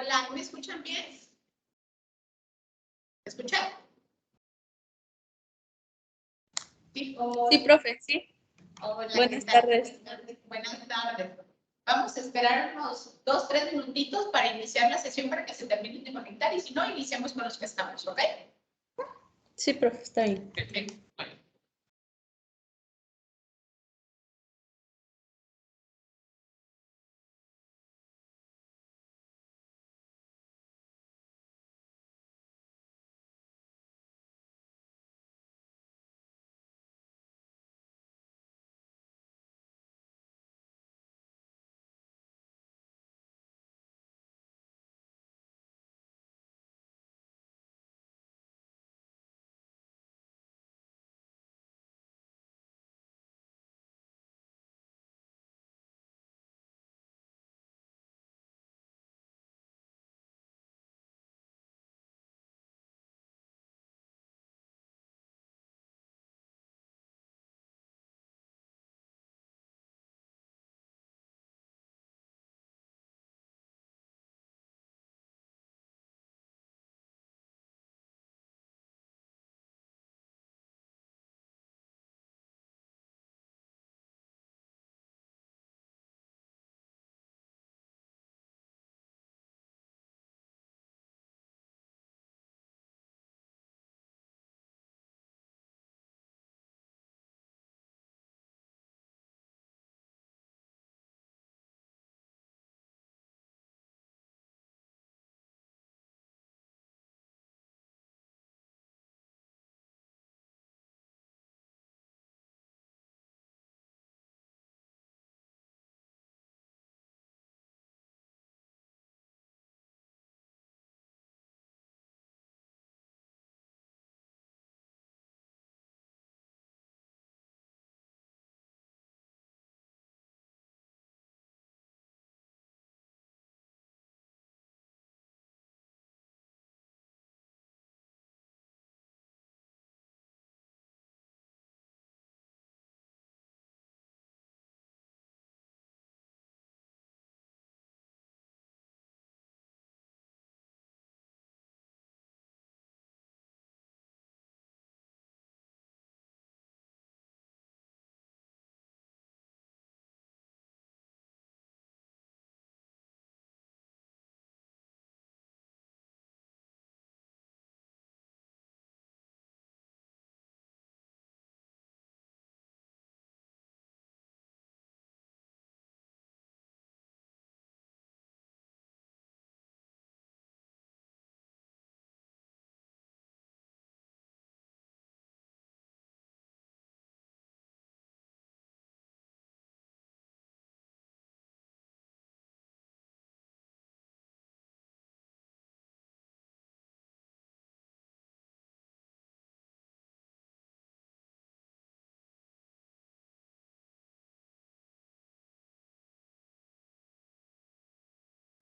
Hola, ¿me escuchan bien? ¿Me escuchan? Sí, sí, profe, sí. Hola, Buenas tardes. Buenas tardes. Vamos a esperar unos 2-3 minutitos para iniciar la sesión para que se terminen de conectar y si no, iniciamos con los que estamos, ¿ok? Sí, profe, está bien. Perfecto. Bueno.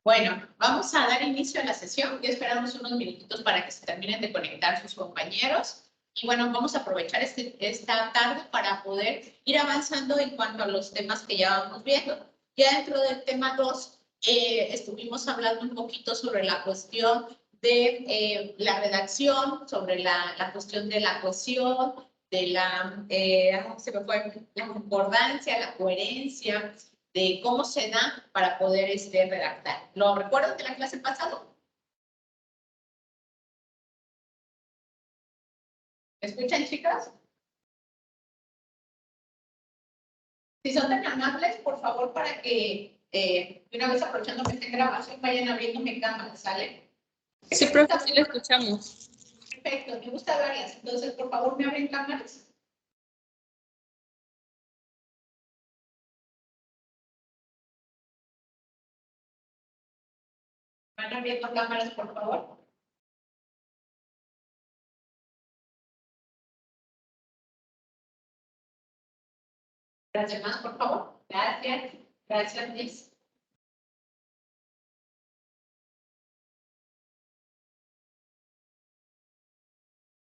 Bueno, vamos a dar inicio a la sesión. Ya esperamos unos minutitos para que se terminen de conectar sus compañeros. Y bueno, vamos a aprovechar esta tarde para poder ir avanzando en cuanto a los temas que ya vamos viendo. Ya dentro del tema 2, estuvimos hablando un poquito sobre la cuestión de la redacción, sobre la cuestión de la cohesión, de la concordancia, la coherencia, de cómo se da para poder redactar. ¿Lo recuerdan de la clase pasada? ¿Me escuchan, chicas? Si son tan amables, por favor, para que una vez aprovechando esta grabación, vayan abriendo mi cámara, ¿sale? Sí, profe, sí lo escuchamos. Perfecto, me gusta verlas. Entonces, por favor, ¿me abren cámaras? ¿Van abriendo cámaras, por favor? Las demás, por favor. Gracias. Gracias, Liz.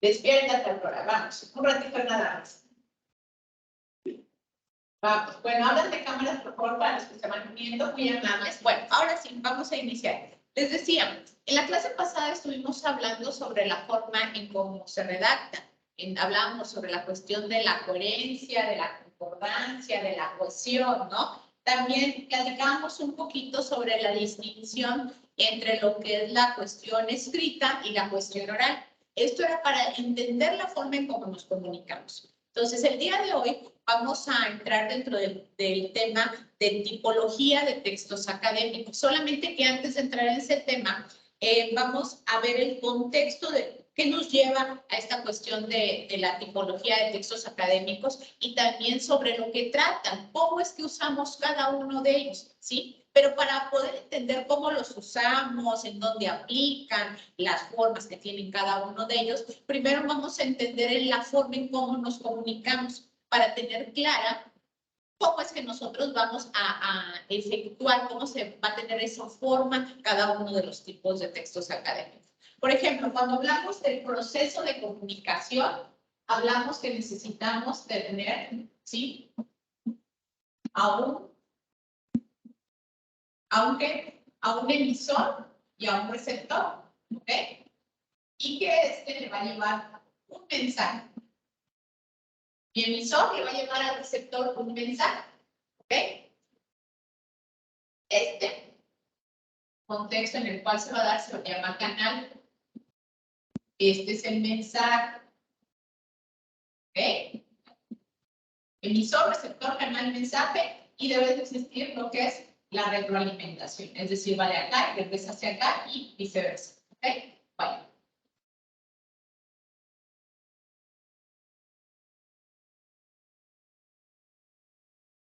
Despiértate, Aurora. Vamos, un ratito nada más. Vamos, bueno, hablan de cámaras, por favor, para los que se van uniendo, muy amables. Bueno, ahora sí, vamos a iniciar. Les decía, en la clase pasada estuvimos hablando sobre la forma en cómo se redacta. Hablábamos sobre la cuestión de la coherencia, de la concordancia, de la cohesión, ¿no? También platicábamos un poquito sobre la distinción entre lo que es la cuestión escrita y la cuestión oral. Esto era para entender la forma en cómo nos comunicamos. Entonces, el día de hoy vamos a entrar dentro del tema de tipología de textos académicos. Solamente que antes de entrar en ese tema, vamos a ver el contexto de qué nos lleva a esta cuestión de la tipología de textos académicos y también sobre lo que tratan, cómo es que usamos cada uno de ellos, ¿sí? Pero para poder entender cómo los usamos, en dónde aplican, las formas que tienen cada uno de ellos, primero vamos a entender en la forma en cómo nos comunicamos para tener clara cómo es que nosotros vamos a efectuar, cómo se va a tener esa forma cada uno de los tipos de textos académicos. Por ejemplo, cuando hablamos del proceso de comunicación, hablamos que necesitamos tener, ¿sí? A un emisor y a un receptor, ¿ok? Y que le va a llevar un mensaje. Mi emisor le va a llevar al receptor un mensaje, ¿ok? Este contexto en el cual se va a dar se lo llama canal. Este es el mensaje, ¿ok? Emisor, receptor, canal, mensaje, y debe de existir lo que es la retroalimentación, es decir, va de acá y regresa hacia acá y viceversa, ¿ok? Bueno.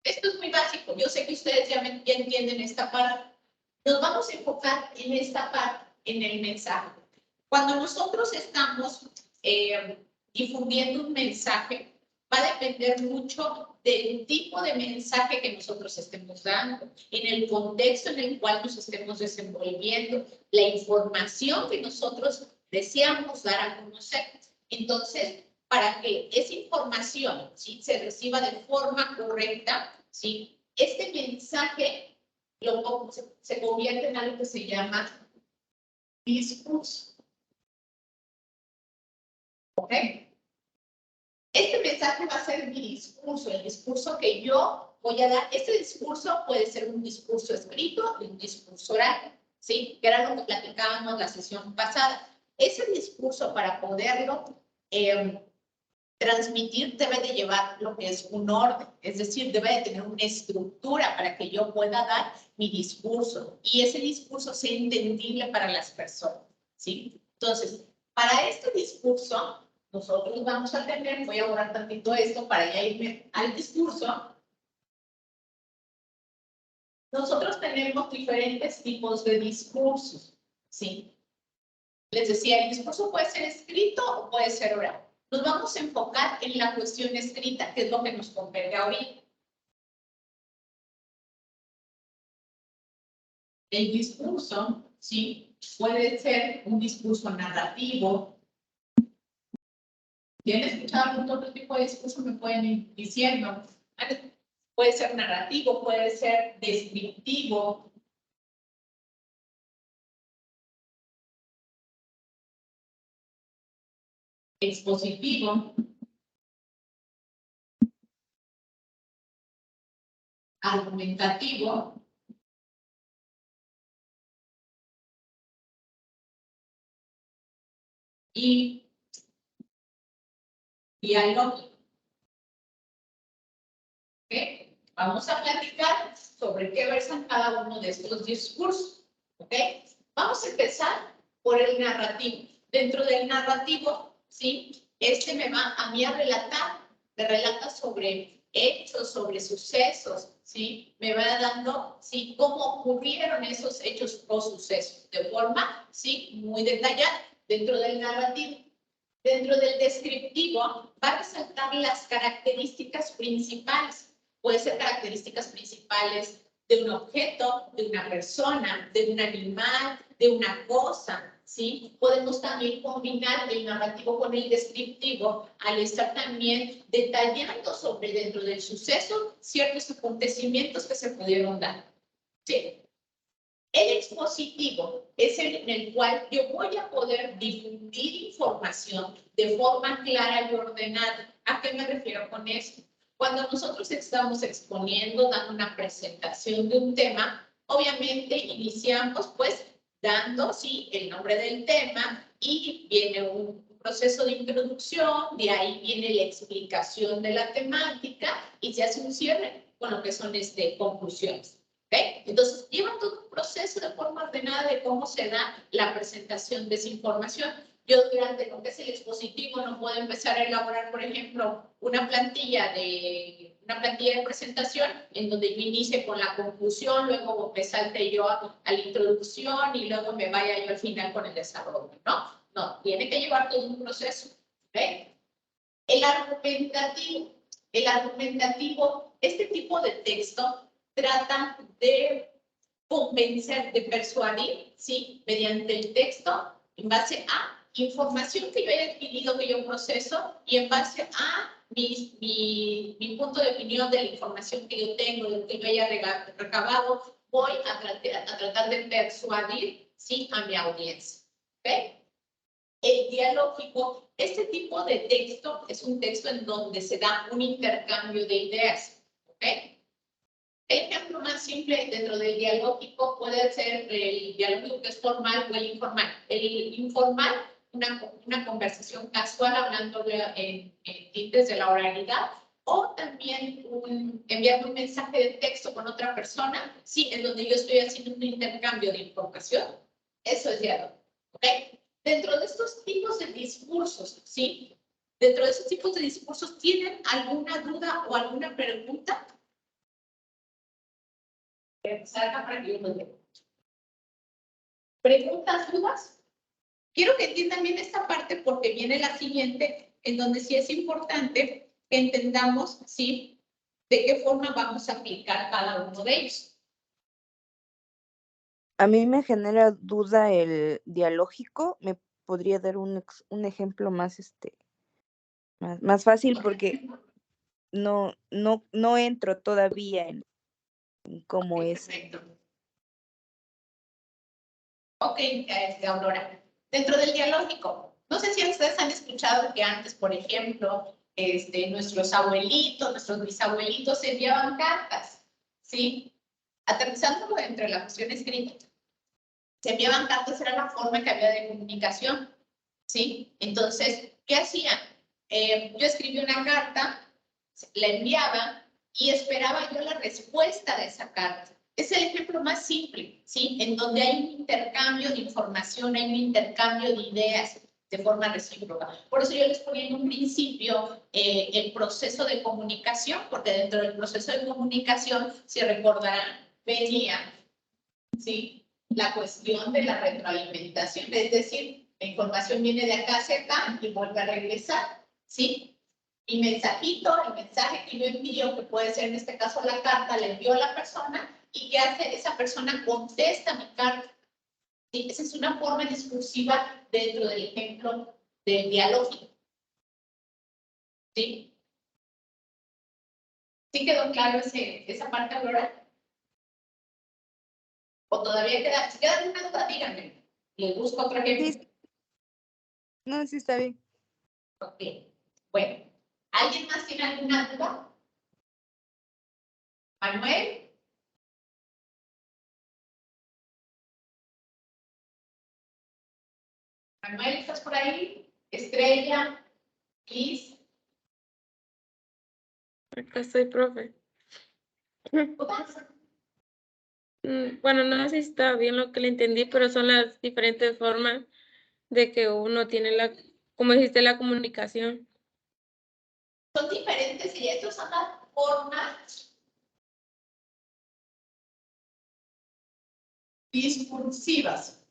Esto es muy básico, yo sé que ustedes ya entienden esta parte. Nos vamos a enfocar en esta parte, en el mensaje. Cuando nosotros estamos difundiendo un mensaje, va a depender mucho del tipo de mensaje que nosotros estemos dando, en el contexto en el cual nos estemos desenvolviendo, la información que nosotros deseamos dar a conocer. Entonces, para que esa información, ¿sí?, se reciba de forma correcta, ¿sí?, este mensaje se convierte en algo que se llama discurso. ¿Ok? Este mensaje va a ser mi discurso, el discurso que yo voy a dar. Este discurso puede ser un discurso escrito y un discurso oral, ¿sí? Que era lo que platicábamos la sesión pasada. Ese discurso, para poderlo transmitir, debe de llevar lo que es un orden, es decir, debe de tener una estructura para que yo pueda dar mi discurso y ese discurso sea entendible para las personas, ¿sí? Entonces, para este discurso, nosotros vamos a tener, voy a borrar tantito esto para ya irme al discurso. Nosotros tenemos diferentes tipos de discursos, ¿sí? Les decía, el discurso puede ser escrito o puede ser oral. Nos vamos a enfocar en la cuestión escrita, que es lo que nos compete ahorita. El discurso, ¿sí?, puede ser un discurso narrativo. Si han escuchado algún otro tipo de discurso, me pueden ir diciendo. Puede ser narrativo, puede ser descriptivo. Expositivo. Argumentativo. Y dialógico. ¿Ok? Vamos a platicar sobre qué versan cada uno de estos discursos. ¿Ok? Vamos a empezar por el narrativo. Dentro del narrativo, ¿sí?, este me va a mí a relatar, me relata sobre hechos, sobre sucesos, ¿sí? Me va dando, ¿sí?, cómo ocurrieron esos hechos o sucesos, de forma, ¿sí?, muy detallada dentro del narrativo. Dentro del descriptivo va a resaltar las características principales. Puede ser características principales de un objeto, de una persona, de un animal, de una cosa, ¿sí? Podemos también combinar el narrativo con el descriptivo al estar también detallando sobre dentro del suceso ciertos acontecimientos que se pudieron dar, ¿sí? El expositivo es en el cual yo voy a poder difundir información de forma clara y ordenada. ¿A qué me refiero con esto? Cuando nosotros estamos exponiendo, dando una presentación de un tema, obviamente iniciamos pues dando, sí, el nombre del tema y viene un proceso de introducción, de ahí viene la explicación de la temática y se hace un cierre con lo que son conclusiones. ¿Okay? Entonces, lleva todo un proceso de forma ordenada de cómo se da la presentación de esa información. Yo durante lo que es el expositivo no puedo empezar a elaborar, por ejemplo, una plantilla de presentación en donde yo inicie con la conclusión, luego me salte yo a la introducción y luego me vaya yo al final con el desarrollo, ¿no? No, tiene que llevar todo un proceso. ¿Okay? El argumentativo, este tipo de texto trata de convencer, de persuadir, ¿sí? Mediante el texto, en base a información que yo he adquirido, que yo proceso, y en base a mi punto de opinión de la información que yo tengo, de lo que yo haya recabado, voy a tratar de persuadir, ¿sí? A mi audiencia. ¿Ok? El dialógico, este tipo de texto es un texto en donde se da un intercambio de ideas. ¿Ok? El ejemplo más simple dentro del dialógico puede ser el dialógico que es formal o el informal. El informal, una conversación casual hablando en tintes de la oralidad, o también enviando un mensaje de texto con otra persona, sí, en donde yo estoy haciendo un intercambio de información. Eso es diálogo. ¿Ok? Dentro de estos tipos de discursos, ¿sí? Dentro de esos tipos de discursos, ¿tienen alguna duda o alguna pregunta? Salga para que yo lo lea. ¿Preguntas, dudas? Quiero que entiendan bien esta parte porque viene la siguiente, en donde sí es importante que entendamos, ¿sí? De qué forma vamos a aplicar cada uno de ellos. A mí me genera duda el dialógico. ¿Me podría dar un ejemplo más, más fácil? Porque no entro todavía en cómo es. Perfecto. Ok, Aurora. Dentro del dialógico, no sé si ustedes han escuchado que antes, por ejemplo, nuestros abuelitos, nuestros bisabuelitos enviaban cartas, ¿sí? Aterrizándolo entre la cuestión escrita. Se enviaban cartas, era la forma que había de comunicación, ¿sí? Entonces, ¿qué hacían? Yo escribí una carta, la enviaba y esperaba yo la respuesta de esa carta. Es el ejemplo más simple, ¿sí? En donde hay un intercambio de información, hay un intercambio de ideas de forma recíproca. Por eso yo les ponía en un principio el proceso de comunicación, porque dentro del proceso de comunicación, si recordarán, venía, ¿sí? La cuestión de la retroalimentación, es decir, la información viene de acá hacia acá y vuelve a regresar, ¿sí? Mi mensajito, el mensaje que yo envío, que puede ser en este caso la carta, la envío a la persona y ¿qué hace? Esa persona contesta mi carta. ¿Sí? Esa es una forma discursiva dentro del ejemplo del diálogo. ¿Sí? ¿Sí quedó claro esa parte, Aurora? ¿O todavía queda? Si queda alguna duda, díganme. Les busco otro ejemplo. Sí. No, sí está bien. Ok. Bueno, ¿alguien más tiene alguna duda? ¿Manuel? ¿Manuel, estás por ahí? Estrella, Liz. Acá estoy, profe. Bueno, no sé si está bien lo que le entendí, pero son las diferentes formas de que uno tiene como dijiste, la comunicación. Son diferentes y estas son las formas discursivas.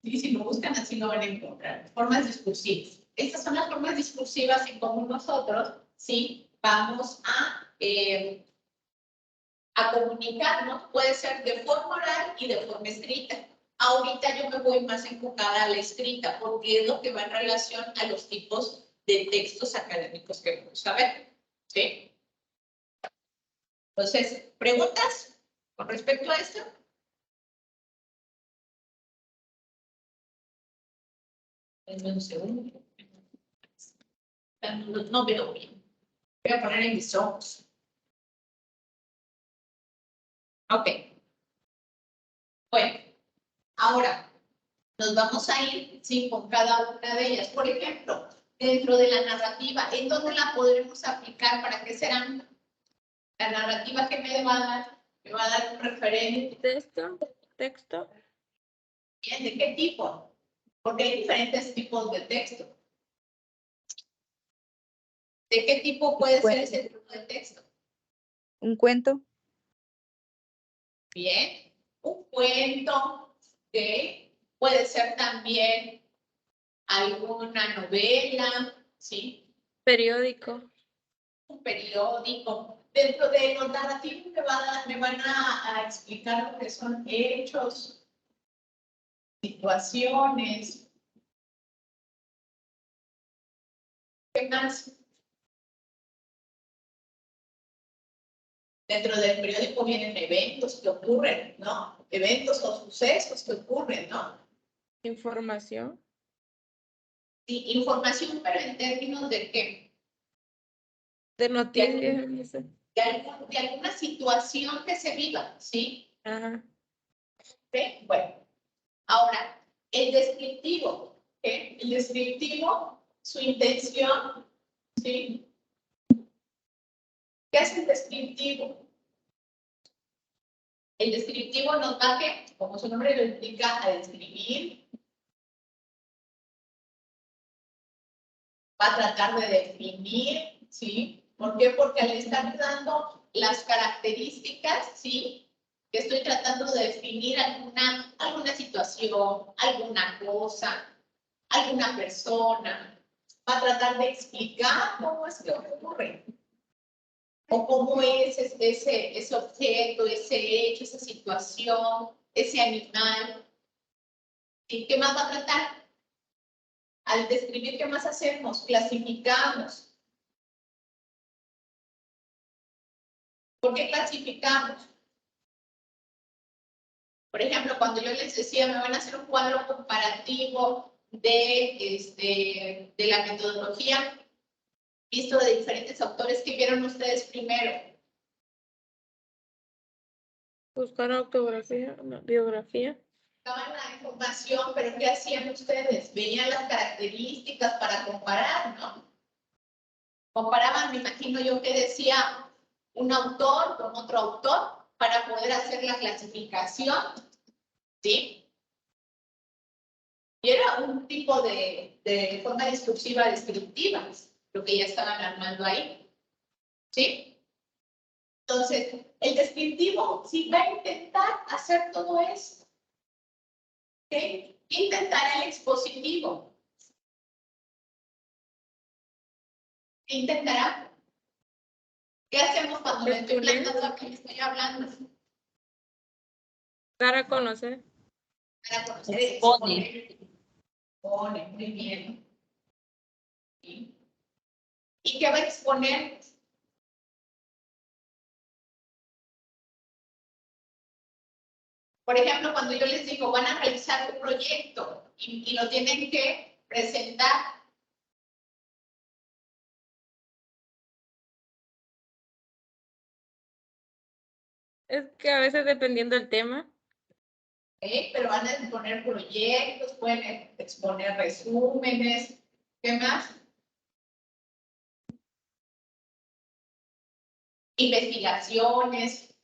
Y si lo buscan así lo van a encontrar. Formas discursivas. Estas son las formas discursivas en cómo nosotros, sí, vamos a comunicarnos. Puede ser de forma oral y de forma escrita. Ahorita yo me voy más enfocada a la escrita porque es lo que va en relación a los tipos de textos académicos que vamos a ver. ¿Sí? Entonces, ¿preguntas con respecto a esto? Denme un segundo. No veo bien. Voy a poner en mis ojos. Ok. Bueno, ahora nos vamos a ir, sí, con cada una de ellas. Por ejemplo, dentro de la narrativa, ¿en dónde la podremos aplicar? ¿Para qué serán? La narrativa que me va a dar, me va a dar un referente. Texto. Bien, ¿de qué tipo? Porque hay diferentes tipos de texto. ¿De qué tipo puede ser ese tipo de texto? ¿Un cuento? Bien, un cuento, ¿ok? Puede ser también alguna novela, ¿sí? Periódico. Un periódico. Dentro de los narrativos me van a explicar lo que son hechos, situaciones. ¿Qué más? Dentro del periódico vienen eventos que ocurren, ¿no? Eventos o sucesos que ocurren, ¿no? Información. Sí, información, pero en términos de qué? De noticias. De alguna situación que se viva, ¿sí? Ajá. ¿Sí? Bueno, ahora, el descriptivo, ¿qué? El descriptivo, su intención, ¿sí? ¿Qué es el descriptivo? El descriptivo nos va a, como su nombre lo implica, a describir. Va a tratar de definir, ¿sí? ¿Por qué? Porque al estar dando las características, ¿sí? Que estoy tratando de definir alguna situación, alguna cosa, alguna persona. Va a tratar de explicar cómo es que ocurre. O cómo es ese objeto, ese hecho, esa situación, ese animal. ¿Y qué más va a tratar? Al describir, ¿qué más hacemos? Clasificamos. ¿Por qué clasificamos? Por ejemplo, cuando yo les decía, me van a hacer un cuadro comparativo de la metodología, visto de diferentes autores, que vieron ustedes primero. Buscar autografía, biografía. Buscaban la información, pero ¿qué hacían ustedes? Veían las características para comparar, ¿no? Comparaban, me imagino yo, que decía un autor con otro autor para poder hacer la clasificación, ¿sí? Y era un tipo de forma discursiva descriptiva, lo que ya estaban armando ahí, ¿sí? Entonces, el descriptivo sí va a intentar hacer todo eso, ¿ok? Intentar el expositivo. ¿Qué intentará? ¿Qué hacemos cuando le estoy planteando a quién estoy hablando? Dar a conocer. Para conocer, exponer. Expone, muy bien. ¿Sí? ¿Y qué va a exponer? Por ejemplo, cuando yo les digo, van a realizar un proyecto y lo tienen que presentar. Es que a veces dependiendo del tema. Pero van a exponer proyectos, pueden exponer resúmenes. ¿Qué más? Investigaciones.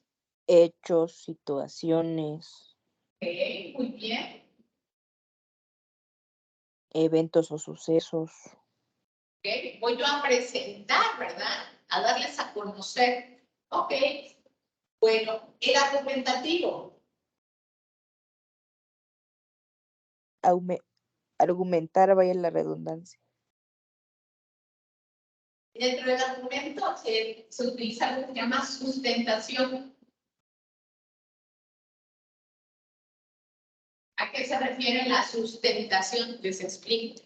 Hechos, situaciones, Muy bien. eventos o sucesos. Voy yo a presentar, ¿verdad? A darles a conocer. Ok. Bueno, el argumentativo. Argumentar, vaya la redundancia. Dentro del argumento se utiliza lo que se llama sustentación. ¿A qué se refiere la sustentación? Les explico.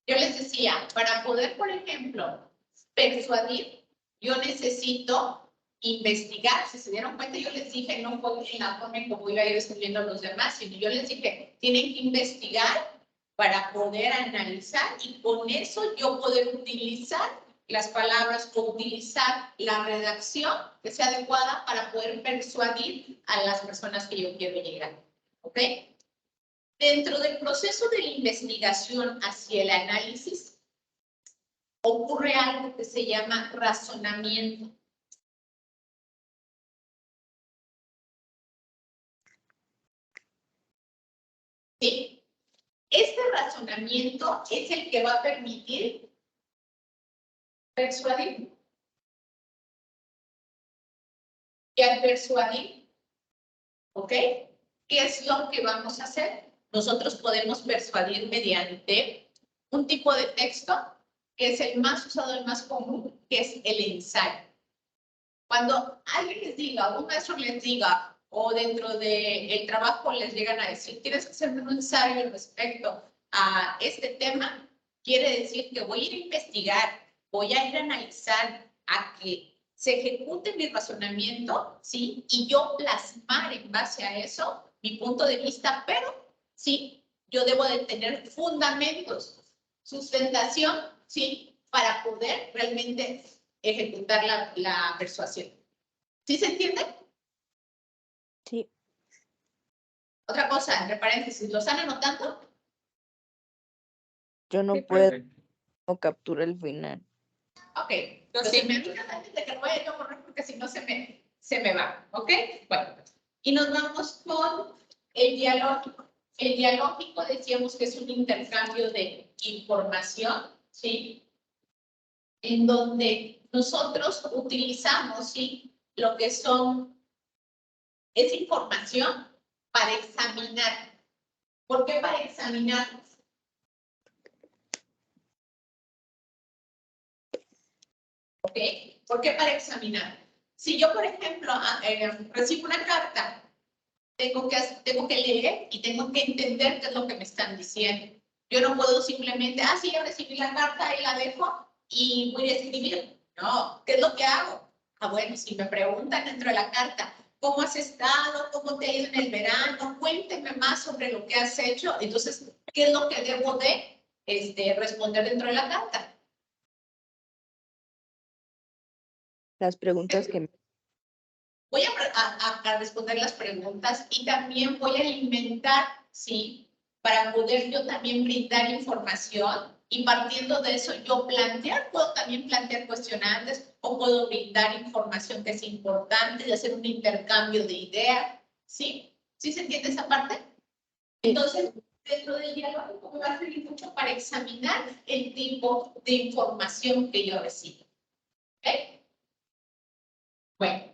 Yo les decía, para poder, por ejemplo, persuadir, yo necesito investigar. Si se dieron cuenta, yo les dije, no fue en la forma en cómo iba a ir escribiendo los demás, sino yo les dije, tienen que investigar para poder analizar y con eso yo poder utilizar las palabras o utilizar la redacción que sea adecuada para poder persuadir a las personas que yo quiero llegar. ¿Ok? Dentro del proceso de la investigación hacia el análisis, ocurre algo que se llama razonamiento. ¿Sí? Este razonamiento es el que va a permitir persuadir. Y al persuadir, ¿ok? ¿Qué es lo que vamos a hacer? Nosotros podemos persuadir mediante un tipo de texto que es el más usado, el más común, que es el ensayo. Cuando alguien les diga, un maestro les diga, o dentro del trabajo les llegan a decir, tienes que hacer un ensayo respecto a este tema, quiere decir que voy a ir a investigar, voy a ir a analizar, a que se ejecute mi razonamiento, ¿sí? Y yo plasmar en base a eso mi punto de vista, pero, sí, yo debo de tener fundamentos, sustentación, ¿sí? Para poder realmente ejecutar la persuasión. ¿Sí se entiende? Sí. Otra cosa, entre paréntesis, ¿lo están anotando? Yo no Sí, puedo profe. no capturar el final. Ok. Entonces me avisas antes de que lo vaya a correr porque si no se me va. ¿Ok? Bueno. Y nos vamos con el dialógico. El dialógico decíamos que es un intercambio de información, ¿sí? En donde nosotros utilizamos, ¿sí? Lo que son esa información para examinar. ¿Por qué para examinar? ¿Ok? ¿Por qué para examinar? Si yo, por ejemplo, recibo una carta, tengo que leer y tengo que entender qué es lo que me están diciendo. Yo no puedo simplemente, sí, ya recibí la carta y la dejo y voy a escribir. No, ¿qué es lo que hago? Bueno, si me preguntan dentro de la carta, ¿cómo has estado? ¿Cómo te ha ido en el verano? Cuénteme más sobre lo que has hecho. Entonces, ¿qué es lo que debo de responder dentro de la carta? Las preguntas que Voy a responder las preguntas y también voy a alimentar, ¿sí? Para poder yo también brindar información y partiendo de eso yo puedo también plantear cuestionantes o puedo brindar información que es importante y hacer un intercambio de ideas, ¿sí? ¿Sí se entiende esa parte? Entonces, dentro del diálogo me va a servir mucho para examinar el tipo de información que yo recibo. ¿Ok? Bueno.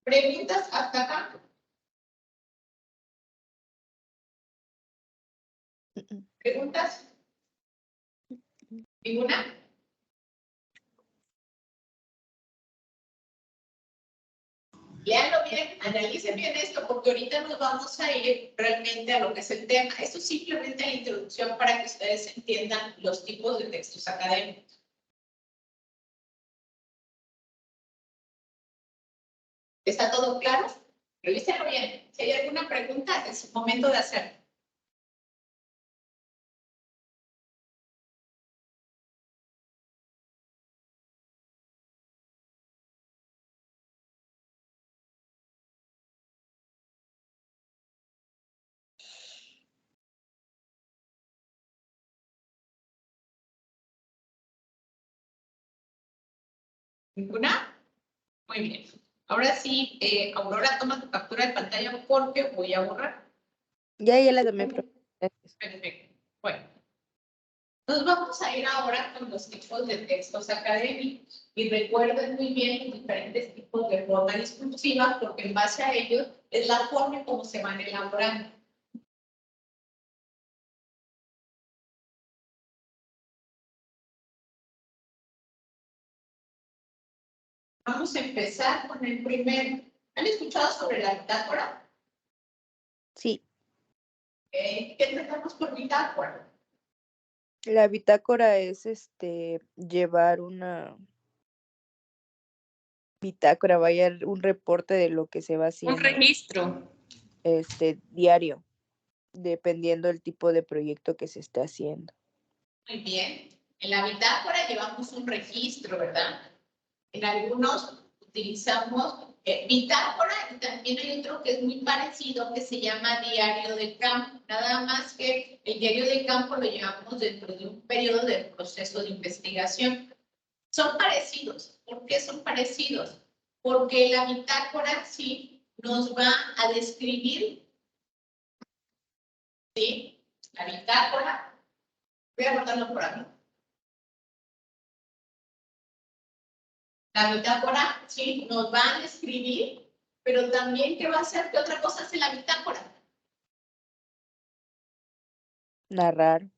¿Preguntas hasta acá? ¿Preguntas? ¿Ninguna? Léanlo bien, analicen bien esto, porque ahorita nos vamos a ir realmente a lo que es el tema. Esto es simplemente la introducción para que ustedes entiendan los tipos de textos académicos. ¿Está todo claro? Revísenlo bien. Si hay alguna pregunta, es el momento de hacerlo. ¿Ninguna? Muy bien. Ahora sí, Aurora, toma tu captura de pantalla porque voy a borrar. ya la tomé. Gracias. Perfecto. Bueno. Nos vamos a ir ahora con los tipos de textos académicos y recuerden muy bien los diferentes tipos de forma discursiva porque en base a ellos es la forma en cómo se van elaborando. Vamos a empezar con el primero. ¿Han escuchado sobre la bitácora? Sí, ¿Qué entendemos por bitácora? la bitácora es llevar una bitácora, un reporte de lo que se va Un haciendo registro. diario. dependiendo del tipo de proyecto que se esté haciendo. Muy bien. En la bitácora llevamos un registro, ¿verdad? En algunos utilizamos bitácora y también hay otro que es muy parecido que se llama diario de campo. Nada más que el diario de campo lo llevamos dentro de un periodo del proceso de investigación. Son parecidos. ¿Por qué son parecidos? Porque la bitácora sí nos va a describir, ¿sí? La bitácora, voy a anotarlo por aquí. La bitácora, sí, nos va a describir, pero también, ¿qué va a hacer? ¿Qué otra cosa hace la bitácora? Narrar.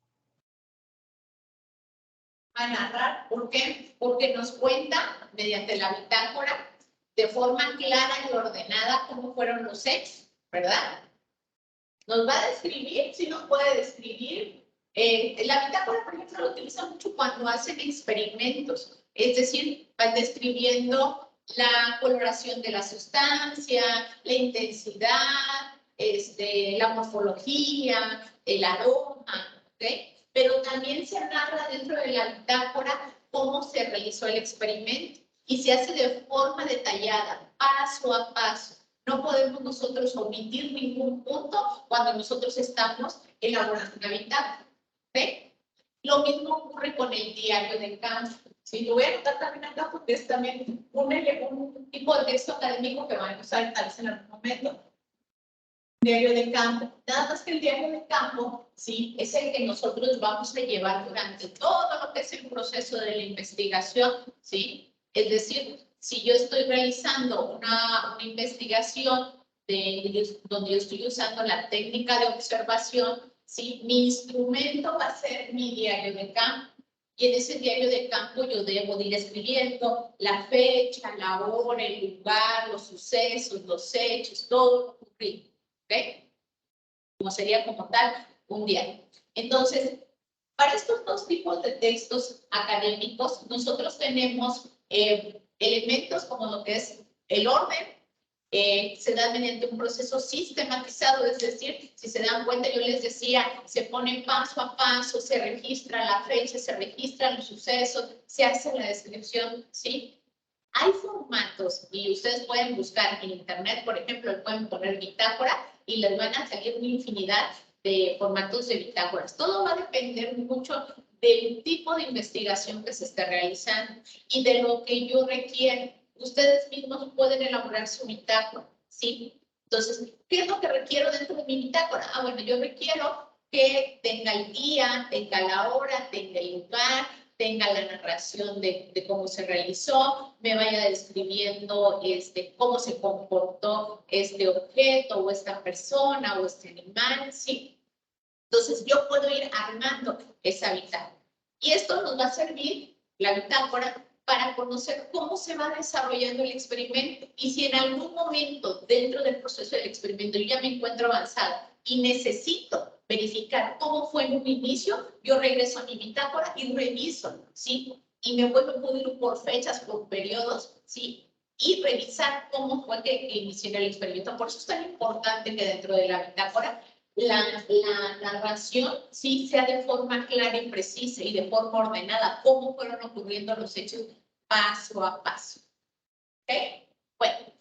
A narrar. ¿Por qué? Porque nos cuenta, mediante la bitácora, de forma clara y ordenada cómo fueron los hechos, ¿verdad? Nos va a describir, sí nos puede describir. La bitácora, por ejemplo, lo utiliza mucho cuando hacen experimentos, es decir, van describiendo la coloración de la sustancia, la intensidad, la morfología, el aroma, ¿ok? Pero también se narra dentro de la bitácora cómo se realizó el experimento y se hace de forma detallada, paso a paso. No podemos nosotros omitir ningún punto cuando nosotros estamos elaborando una bitácora. ¿Okay? Lo mismo ocurre con el diario de campo. Si lo voy a anotar también acá porque es también un tipo de texto académico que van a usar tal vez en algún momento. Diario de campo. Nada más que el diario de campo, sí, es el que nosotros vamos a llevar durante todo lo que es el proceso de la investigación, sí. Es decir, si yo estoy realizando una investigación donde yo estoy usando la técnica de observación, sí, mi instrumento va a ser mi diario de campo. Y en ese diario de campo yo debo de ir escribiendo la fecha, la hora, el lugar, los sucesos, los hechos, todo lo ocurrido. ¿Ok? Como sería como tal un diario. Entonces, para estos dos tipos de textos académicos, nosotros tenemos elementos como lo que es el orden, se da mediante un proceso sistematizado, es decir, si se dan cuenta, yo les decía, se pone paso a paso, se registra la fecha, se registran los sucesos, se hace la descripción, ¿sí? Hay formatos y ustedes pueden buscar en internet, por ejemplo, pueden poner bitácora y les van a salir una infinidad de formatos de bitácoras. Todo va a depender mucho del tipo de investigación que se esté realizando y de lo que yo requiero. Ustedes mismos pueden elaborar su bitácora, ¿sí? Entonces, ¿qué es lo que requiero dentro de mi bitácora? Ah, bueno, yo requiero que tenga el día, tenga la hora, tenga el lugar, tenga la narración de cómo se realizó, me vaya describiendo cómo se comportó este objeto o esta persona o este animal, ¿sí? Entonces yo puedo ir armando esa bitácora. Y esto nos va a servir, la bitácora, para conocer cómo se va desarrollando el experimento. Y si en algún momento dentro del proceso del experimento yo ya me encuentro avanzada y necesito verificar cómo fue en un inicio, yo regreso a mi bitácora y reviso, ¿sí? Y me puedo ir por fechas, por periodos, ¿sí? Y revisar cómo fue que inició el experimento. Por eso es tan importante que dentro de la bitácora la narración sí sea de forma clara y precisa y de forma ordenada, cómo fueron ocurriendo los hechos paso a paso. ¿Ok? Bueno,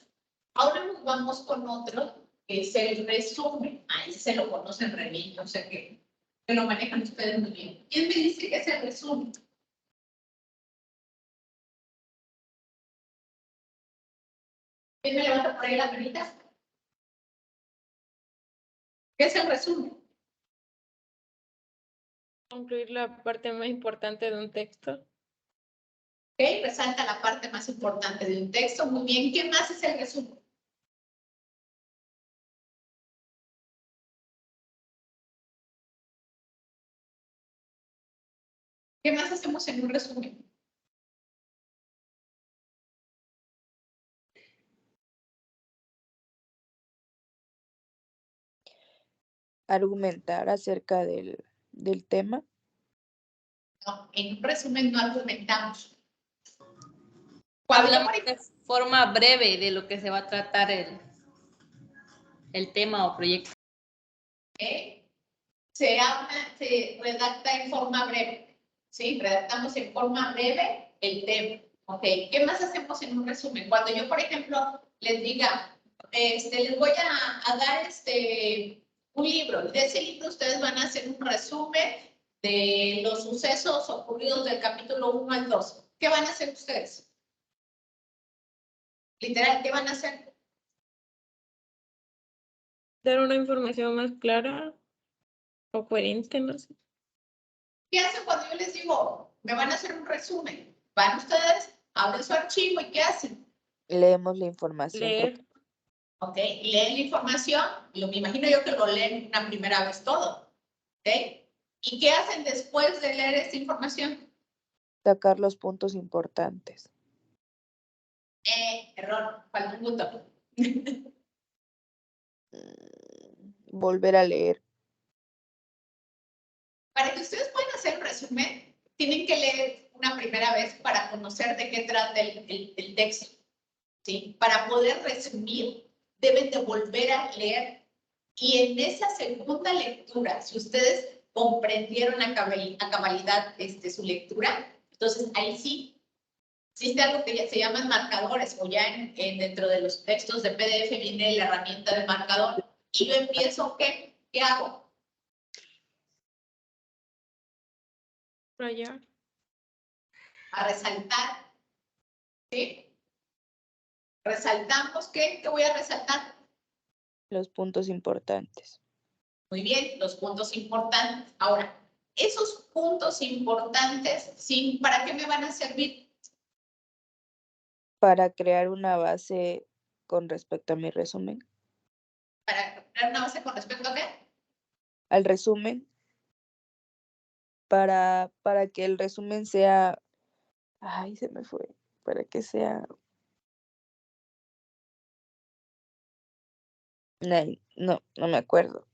ahora nos vamos con otro, que es el resumen. Ahí se lo conocen re bien, o sea que lo manejan ustedes muy bien. ¿Quién me dice que es el resumen? ¿Quién me levanta por ahí la manita? ¿Qué es el resumen? Concluir la parte más importante de un texto. ¿Ok? Resalta la parte más importante de un texto. Muy bien. ¿Qué más es el resumen? ¿Qué más hacemos en un resumen? Argumentar acerca del tema. No, en un resumen no argumentamos. Hablamos de forma breve de lo que se va a tratar el tema o proyecto. se redacta en forma breve, ¿sí? Redactamos en forma breve el tema, ¿ok? ¿Qué más hacemos en un resumen? Cuando yo, por ejemplo, les diga, les voy a dar un libro, y de ese libro ustedes van a hacer un resumen de los sucesos ocurridos del capítulo 1 al 2. ¿Qué van a hacer ustedes? Literal, ¿qué van a hacer? Dar una información más clara o coherente, no sé. ¿Qué hacen cuando yo les digo, me van a hacer un resumen? Van ustedes, abren su archivo y ¿qué hacen? Leemos la información. Leer. ¿Ok? Leen la información, me imagino yo que lo leen una primera vez todo. ¿Ok? ¿Y qué hacen después de leer esta información? Sacar los puntos importantes. Error, falta un punto. Volver a leer. Para que ustedes puedan hacer un resumen, tienen que leer una primera vez para conocer de qué trata el texto. ¿Sí? Para poder resumir, deben de volver a leer. Y en esa segunda lectura, si ustedes comprendieron a cabalidad su lectura, entonces ahí sí, existe algo que ya se llaman marcadores, o ya dentro de los textos de PDF viene la herramienta de marcador. Y yo empiezo, ¿qué hago? Rayar. A resaltar, ¿sí? Resaltamos, ¿qué voy a resaltar? Los puntos importantes. Muy bien, los puntos importantes. Ahora, esos puntos importantes, ¿sí? ¿Para qué me van a servir? Para crear una base con respecto a mi resumen. ¿Para crear una base con respecto a qué? Al resumen. Para que el resumen sea... Ay, se me fue. Para que sea... No me acuerdo.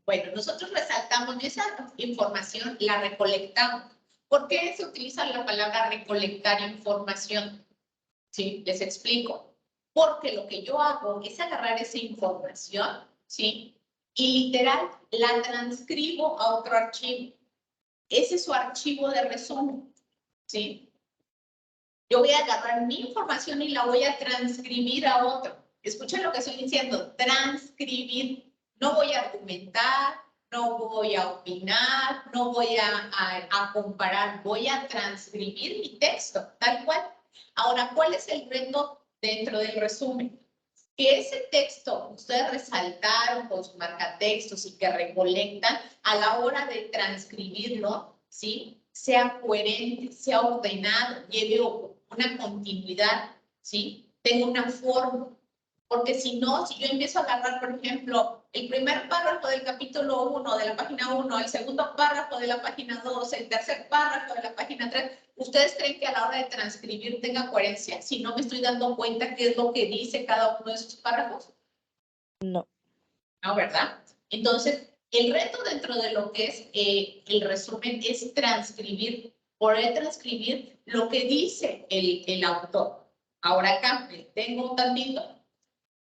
Bueno, nosotros resaltamos y esa información la recolectamos. ¿Por qué se utiliza la palabra recolectar información? Sí, les explico. Porque lo que yo hago es agarrar esa información, ¿sí? Y literal la transcribo a otro archivo. Ese es su archivo de resumen, ¿sí? Yo voy a agarrar mi información y la voy a transcribir a otro. Escuchen lo que estoy diciendo, transcribir. No voy a argumentar, no voy a opinar, no voy a comparar, voy a transcribir mi texto, tal cual. Ahora, ¿cuál es el reto dentro del resumen? Que ese texto ustedes resaltaron con sus marcatextos y que recolectan a la hora de transcribirlo, ¿sí? Sea coherente, sea ordenado, lleve una continuidad, ¿sí? Tenga una forma. Porque si no, si yo empiezo a agarrar, por ejemplo, el primer párrafo del capítulo 1 de la página 1, el segundo párrafo de la página 2, el tercer párrafo de la página 3, ¿ustedes creen que a la hora de transcribir tenga coherencia si no me estoy dando cuenta qué es lo que dice cada uno de esos párrafos? No. No, ¿verdad? Entonces, el reto dentro de lo que es el resumen es transcribir, poder transcribir lo que dice el autor. Ahora acá tengo un tantito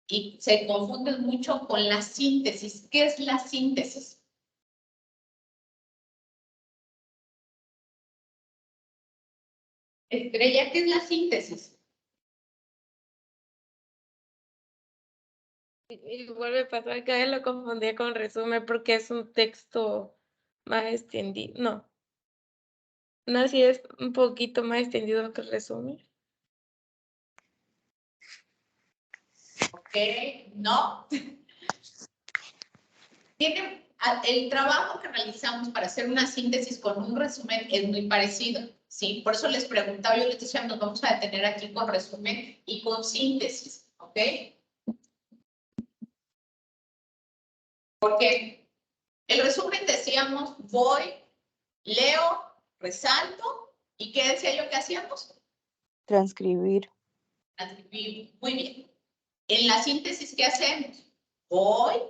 y se confunden mucho con la síntesis. ¿Qué es la síntesis? Estrella, ¿qué es la síntesis? Igual me pasó que a él lo confundía con resumen porque es un texto más extendido. No, sí es un poquito más extendido que el resumen. Ok, no. El trabajo que realizamos para hacer una síntesis con un resumen es muy parecido, ¿sí? Por eso les preguntaba, yo les decía, nos vamos a detener aquí con resumen y con síntesis, ¿ok? Porque el resumen decíamos, voy, leo, resalto, ¿y qué decía yo que hacíamos? Transcribir. Transcribir. Muy bien. En la síntesis, ¿qué hacemos? Voy,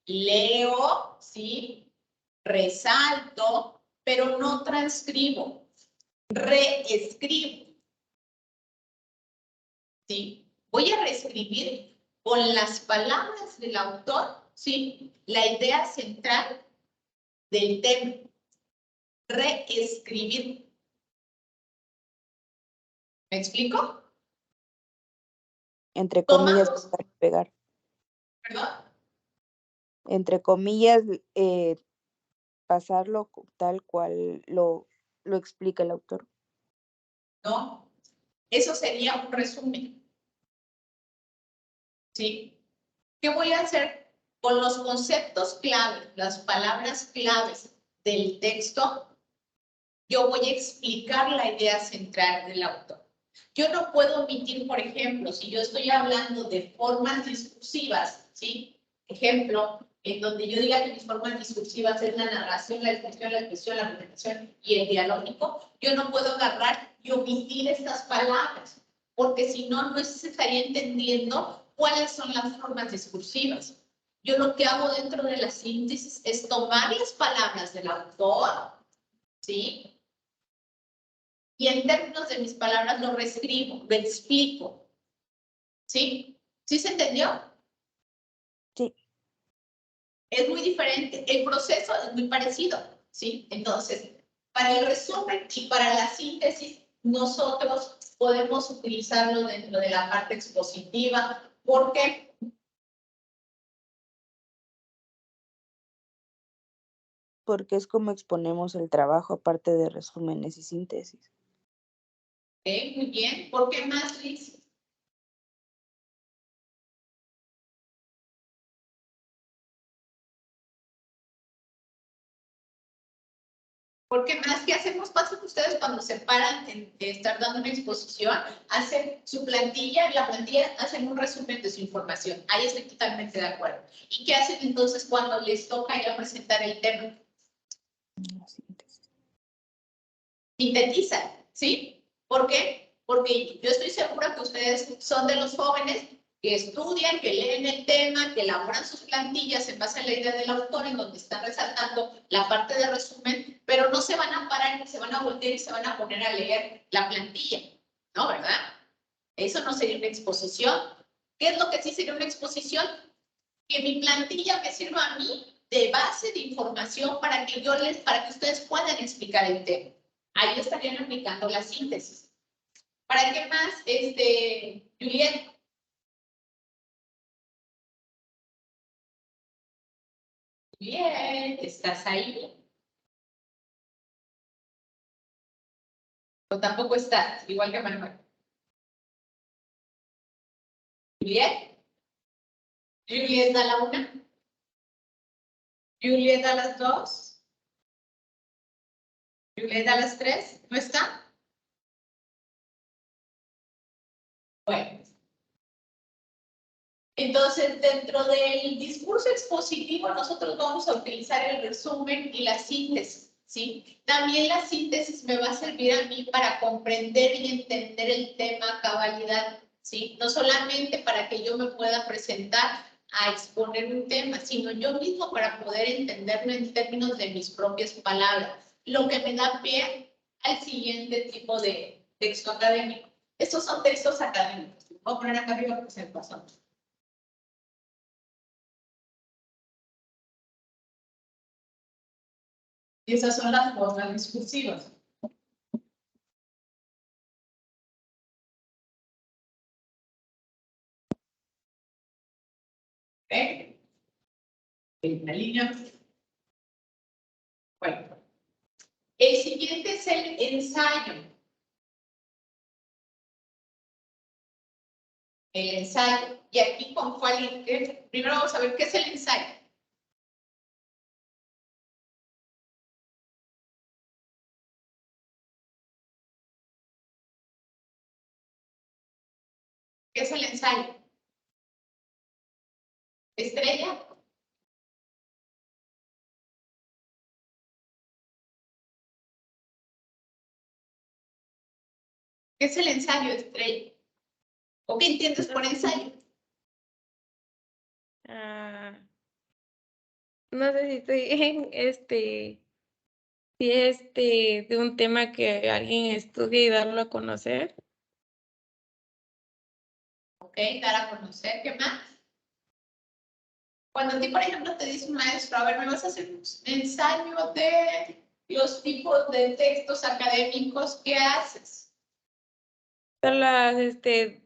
leo, ¿sí? Resalto, pero no transcribo, reescribo. ¿Sí? Voy a reescribir con las palabras del autor, ¿sí? La idea central del tema. Reescribir. ¿Me explico? Entre comillas, Tomamos, pegar y pegar. perdón. Entre comillas, pasarlo tal cual lo explica el autor. No, eso sería un resumen. ¿Sí? ¿Qué voy a hacer con los conceptos claves, las palabras claves del texto? Yo voy a explicar la idea central del autor. Yo no puedo omitir, por ejemplo, si yo estoy hablando de formas discursivas, ¿sí? Ejemplo, en donde yo diga que mis formas discursivas es la narración, la descripción, la expresión, la argumentación y el dialógico, yo no puedo agarrar y omitir estas palabras, porque si no, no se estaría entendiendo cuáles son las formas discursivas. Yo lo que hago dentro de la síntesis es tomar las palabras del autor, ¿sí? Y en términos de mis palabras lo reescribo, lo explico. ¿Sí? ¿Sí se entendió? Sí. Es muy diferente. El proceso es muy parecido. ¿Sí? Entonces, para el resumen y para la síntesis, nosotros podemos utilizarlo dentro de la parte expositiva. ¿Por qué? Porque es como exponemos el trabajo, aparte de resúmenes y síntesis. Muy bien. ¿Por qué más, Liz? ¿Por qué más? ¿Qué hacemos? Pasa que ustedes cuando se paran de estar dando una exposición, hacen su plantilla y la plantilla hacen un resumen de su información. Ahí estoy totalmente de acuerdo. ¿Y qué hacen entonces cuando les toca ir a presentar el tema? Sintetizan, ¿sí? ¿Por qué? Porque yo estoy segura que ustedes son de los jóvenes que estudian, que leen el tema, que elaboran sus plantillas en base a la idea del autor, en donde están resaltando la parte de resumen, pero no se van a parar, se van a voltear y se van a poner a leer la plantilla, ¿no? ¿Verdad? Eso no sería una exposición. ¿Qué es lo que sí sería una exposición? Que mi plantilla me sirva a mí de base de información para que ustedes puedan explicar el tema. Ahí estarían aplicando la síntesis. ¿Para qué más, Juliet? Bien, ¿estás ahí? O tampoco estás, igual que Manuel. Juliet. Juliet da la 1. Juliet da las 2. Juliet da las 3. ¿No está? Bueno. Entonces, dentro del discurso expositivo, nosotros vamos a utilizar el resumen y la síntesis, ¿sí? También la síntesis me va a servir a mí para comprender y entender el tema a cabalidad, ¿sí? No solamente para que yo me pueda presentar a exponer un tema, sino yo mismo para poder entenderlo en términos de mis propias palabras, lo que me da pie al siguiente tipo de texto académico. Estos son textos académicos. Voy a poner acá arriba que se me pasó. Y esas son las formas discursivas. ¿Ok? En la línea. Bueno. El siguiente es el ensayo. El ensayo. Y aquí con cuál. Primero vamos a ver qué es el ensayo. ¿Qué es el ensayo? Estrella. ¿Qué es el ensayo, Estrella? ¿O qué entiendes por ensayo? No sé si estoy en de un tema que alguien estudie y darlo a conocer. Ok, dar a conocer. ¿Qué más? Cuando a ti, por ejemplo, te dice un maestro, a ver, me vas a hacer un ensayo de los tipos de textos académicos, ¿qué haces? Son las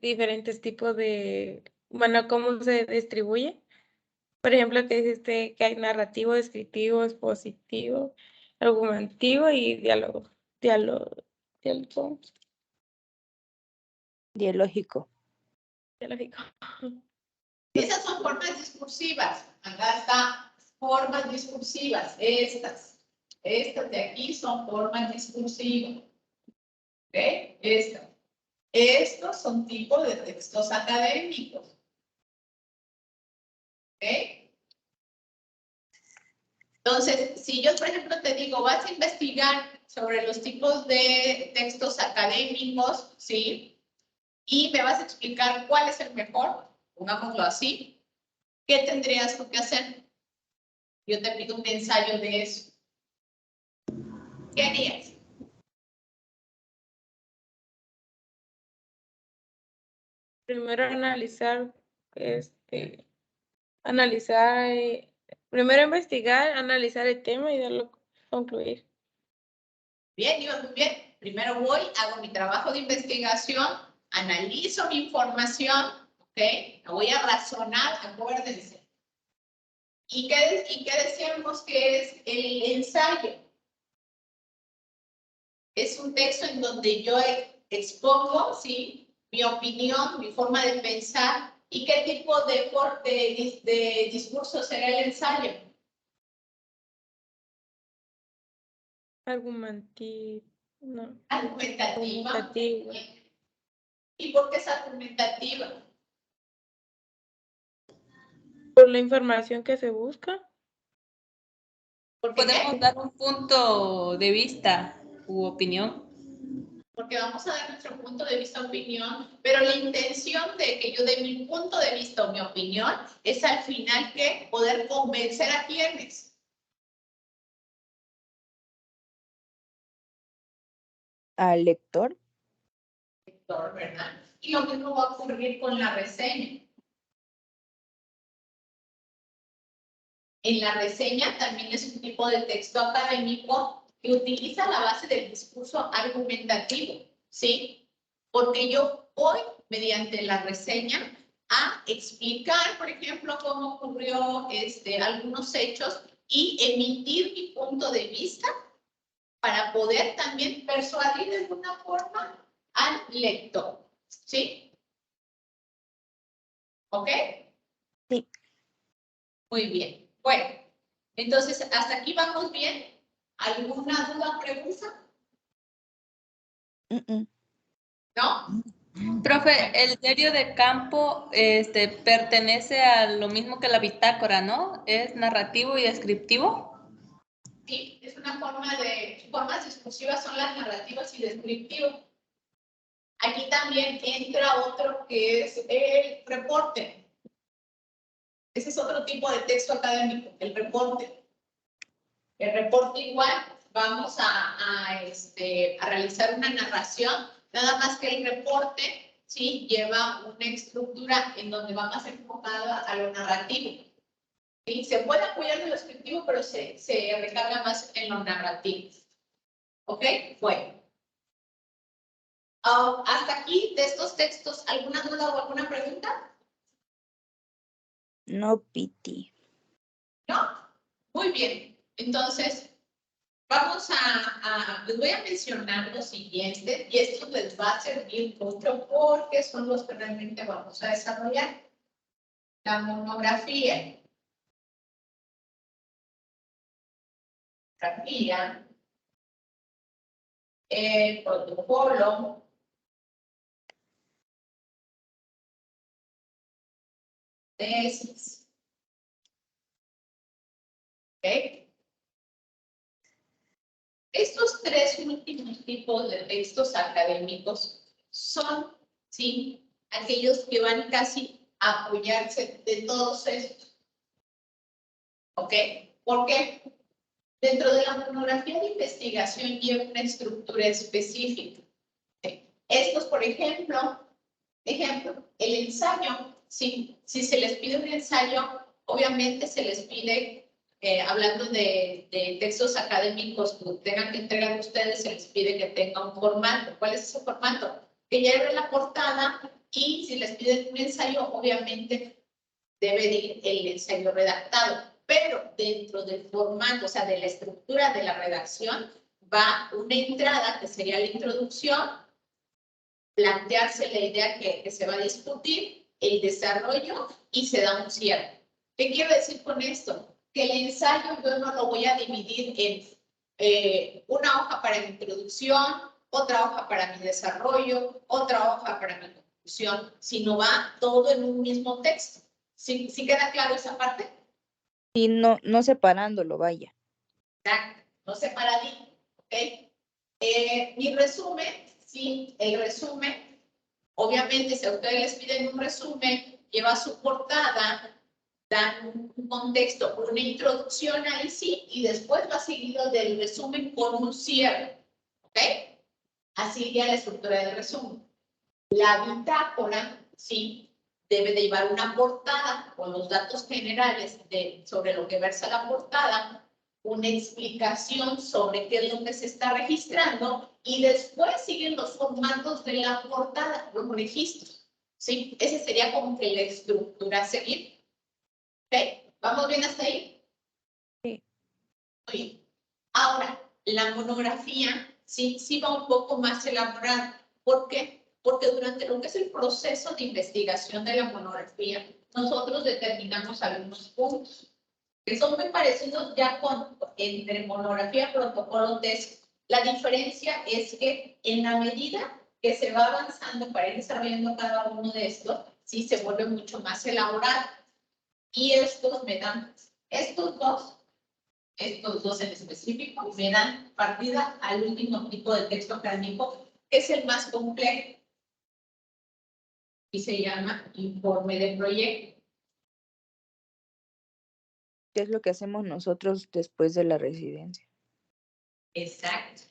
diferentes tipos de, bueno, cómo se distribuye. Por ejemplo, que dice que hay narrativo, descriptivo, expositivo, argumentativo y diálogo. Diálogo, Dialógico. dialógico. Esas son formas discursivas. Acá está, formas discursivas. Estas de aquí son formas discursivas. ¿Ok? Estas. Estos son tipos de textos académicos. ¿Ok? Entonces, si yo, por ejemplo, te digo, vas a investigar sobre los tipos de textos académicos, ¿sí? Y me vas a explicar cuál es el mejor, pongámoslo así, ¿qué tendrías tú que hacer? Yo te pido un ensayo de eso. ¿Qué harías? Primero analizar, primero investigar, analizar el tema y darlo concluir. Bien, iba muy bien. Primero voy, hago mi trabajo de investigación, analizo mi información, ¿ok? La voy a razonar, acuérdense. ¿Y qué decíamos que es el ensayo? Es un texto en donde yo expongo, ¿sí? Mi opinión, mi forma de pensar y qué tipo de discurso será el ensayo. Argumentativo, no. Argumentativa. Argumentativa. ¿Y por qué es argumentativa? Por la información que se busca. Porque Podemos dar un punto de vista u opinión. Porque vamos a dar nuestro punto de vista, opinión, pero la intención de que yo dé mi punto de vista o mi opinión es al final que poder convencer a quienes. Al lector. Lector, ¿verdad? Y lo mismo va a ocurrir con la reseña. En la reseña también es un tipo de texto académico que utiliza la base del discurso argumentativo, ¿sí? Porque yo voy, mediante la reseña, a explicar, por ejemplo, cómo ocurrió algunos hechos y emitir mi punto de vista para poder también persuadir de alguna forma al lector, ¿sí? ¿Ok? Sí. Muy bien. Bueno, entonces, ¿hasta aquí vamos bien? ¿Alguna duda, pregunta? ¿No? Profe, el diario de campo pertenece a lo mismo que la bitácora, ¿no? Es narrativo y descriptivo. Sí, es una formas discursivas son las narrativas y descriptivas. Aquí también entra otro que es el reporte. Ese es otro tipo de texto académico, el reporte. El reporte igual, vamos a realizar una narración, nada más que el reporte, ¿sí? Lleva una estructura en donde va más enfocada a lo narrativo. ¿Sí? Se puede apoyar de lo descriptivo, pero se recarga más en lo narrativo. ¿Ok? Bueno. Hasta aquí, de estos textos, ¿alguna duda o alguna pregunta? No, Piti. ¿No? Muy bien. Entonces, vamos les voy a mencionar los siguientes y esto les va a servir mucho porque son los que realmente vamos a desarrollar. La monografía. El protocolo. Tesis. ¿Ok? Estos tres últimos tipos de textos académicos son, ¿sí? Aquellos que van casi a apoyarse de todos estos. ¿Ok? ¿Por qué? Dentro de la monografía de investigación lleva una estructura específica. ¿Sí? Estos, por ejemplo, el ensayo, ¿sí? Si se les pide un ensayo, Obviamente se les pide, hablando de textos académicos que tengan que entregar ustedes, se les pide que tenga un formato. ¿Cuál es ese formato? Que lleve la portada y si les piden un ensayo, obviamente debe de ir el ensayo redactado. Pero dentro del formato, o sea, de la estructura de la redacción, va una entrada que sería la introducción, plantearse la idea que se va a discutir, el desarrollo y se da un cierre. ¿Qué quiero decir con esto? Que el ensayo yo no lo voy a dividir en una hoja para mi introducción, otra hoja para mi desarrollo, otra hoja para mi conclusión, sino va todo en un mismo texto. ¿Sí queda claro esa parte? Y no separándolo, vaya. Exacto, no separadito, ¿ok? Mi resumen, sí, el resumen, obviamente si a ustedes les piden un resumen, lleva su portada, dan un contexto, una introducción ahí sí, y después va seguido del resumen con un cierre, ¿ok? Así iría la estructura del resumen. La bitácora, sí, debe de llevar una portada con los datos generales sobre lo que versa la portada, una explicación sobre qué es lo que se está registrando y después siguen los formatos de la portada, los registros, ¿sí? Ese sería como que la estructura a seguir. ¿Ok? ¿Vamos bien hasta ahí? Sí. Muy bien. Ahora, la monografía sí va un poco más elaborada. ¿Por qué? Porque durante lo que es el proceso de investigación de la monografía, nosotros determinamos algunos puntos que son muy parecidos ya entre monografía, protocolo, tesis. La diferencia es que en la medida que se va avanzando para ir desarrollando cada uno de estos, sí se vuelve mucho más elaborado. Y estos me dan, estos dos en específico, me dan partida al último tipo de texto académico, que es el más complejo, y se llama informe de proyecto. ¿Qué es lo que hacemos nosotros después de la residencia? Exacto.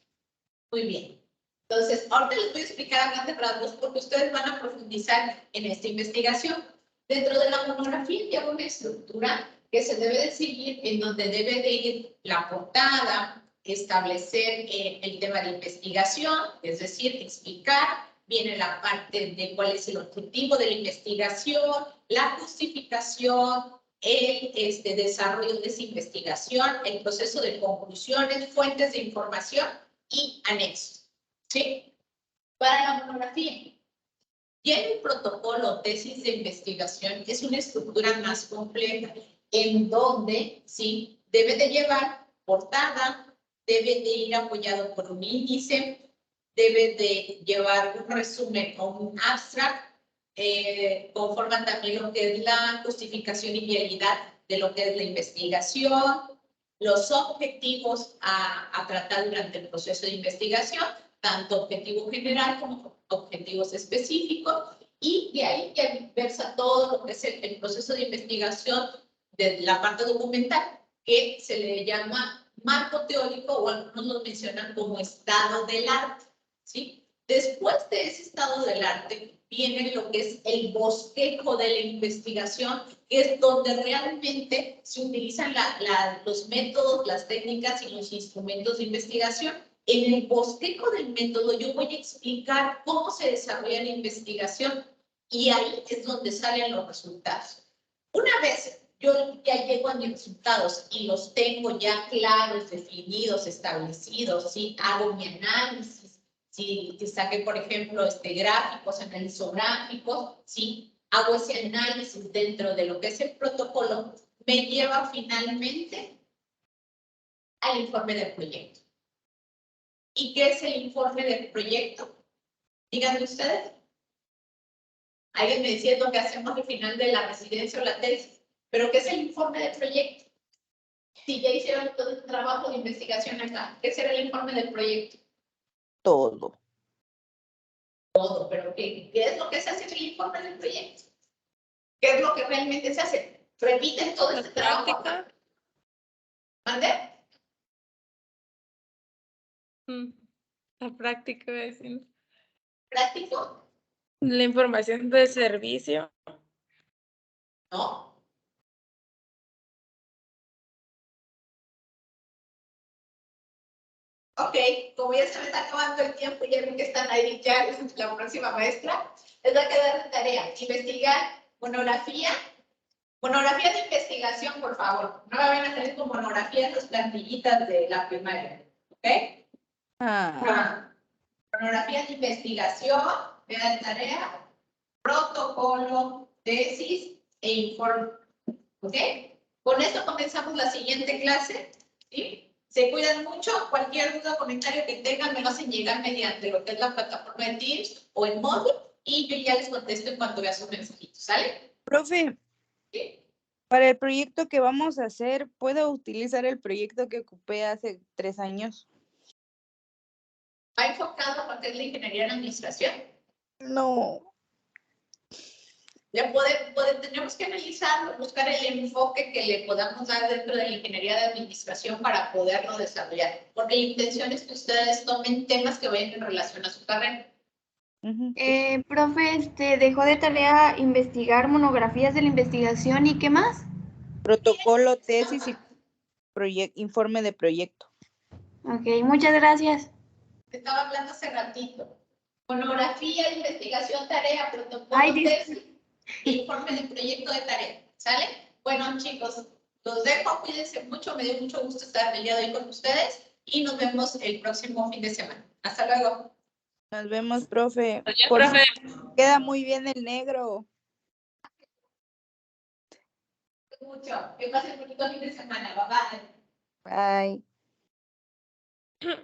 Muy bien. Entonces, ahorita les voy a explicar a grandes rasgos porque ustedes van a profundizar en esta investigación. Dentro de la monografía lleva una estructura que se debe de seguir, en donde debe de ir la portada, establecer el tema de investigación, es decir, explicar, viene la parte de cuál es el objetivo de la investigación, la justificación, el desarrollo de esa investigación, el proceso de conclusiones, fuentes de información y anexos, ¿sí? Para la monografía. Y en el protocolo tesis de investigación es una estructura más compleja, en donde, ¿sí? Debe de llevar portada, debe de ir apoyado por un índice, debe de llevar un resumen o un abstract, conforman también lo que es la justificación y viabilidad de lo que es la investigación, los objetivos a tratar durante el proceso de investigación, tanto objetivo general como objetivos específicos, y de ahí que versa todo lo que es el proceso de investigación de la parte documental, que se le llama marco teórico o algunos lo mencionan como estado del arte, ¿sí? Después de ese estado del arte viene lo que es el bosquejo de la investigación, que es donde realmente se utilizan los métodos, las técnicas y los instrumentos de investigación. En el bosquejo del método yo voy a explicar cómo se desarrolla la investigación y ahí es donde salen los resultados. Una vez yo ya llego a mis resultados y los tengo ya claros, definidos, establecidos, ¿sí? Hago mi análisis, si saqué, por ejemplo, gráficos, analizo gráficos, ¿sí? Hago ese análisis dentro de lo que es el protocolo, me lleva finalmente al informe del proyecto. ¿Y qué es el informe del proyecto? Díganme ustedes. Alguien me decía lo que hacemos al final de la residencia o la tesis, pero ¿qué es el informe del proyecto? Si ya hicieron todo el trabajo de investigación acá, ¿qué será el informe del proyecto? Todo. Todo, pero ¿qué es lo que se hace en el informe del proyecto? ¿Qué es lo que realmente se hace? Repiten todo este trabajo. ¿Mande? La práctica, voy a decir. ¿Práctico? La información de servicio. No. Ok, como ya se me está acabando el tiempo, ya ven que están ahí ya la próxima maestra, les va a quedar de tarea investigar monografía de investigación, por favor. No me vayan a salir con monografías las plantillitas de la primaria. ¿Ok? Monografía de investigación, queda de tarea, protocolo, tesis e informe. ¿Ok? Con esto comenzamos la siguiente clase. ¿Sí? Se cuidan mucho. Cualquier duda o comentario que tengan me lo hacen llegar mediante lo que es la plataforma de Teams o en Moodle y yo ya les contesto en cuanto vea sus mensajitos. ¿Sale? Profe, ¿Sí? para el proyecto que vamos a hacer, ¿puedo utilizar el proyecto que ocupé hace 3 años? ¿Va enfocado a lo que es la ingeniería en administración? No. Tenemos que analizarlo, buscar el enfoque que le podamos dar dentro de la ingeniería de administración para poderlo desarrollar. Porque la intención es que ustedes tomen temas que vayan en relación a su carrera. Profe, dejó de tarea investigar monografías de la investigación y qué más. Protocolo, tesis y informe de proyecto. Ok, muchas gracias. Estaba hablando hace ratito. Monografía, investigación, tarea, protocolo, Ay, tesis e informe de proyecto de tarea. ¿Sale? Bueno, chicos, los dejo. Cuídense mucho. Me dio mucho gusto estar el día de hoy con ustedes y nos vemos el próximo fin de semana. Hasta luego. Nos vemos, profe. Adiós, Por profe. queda muy bien el negro. Mucho. Que pasen un bonito fin de semana. Bye bye. Bye.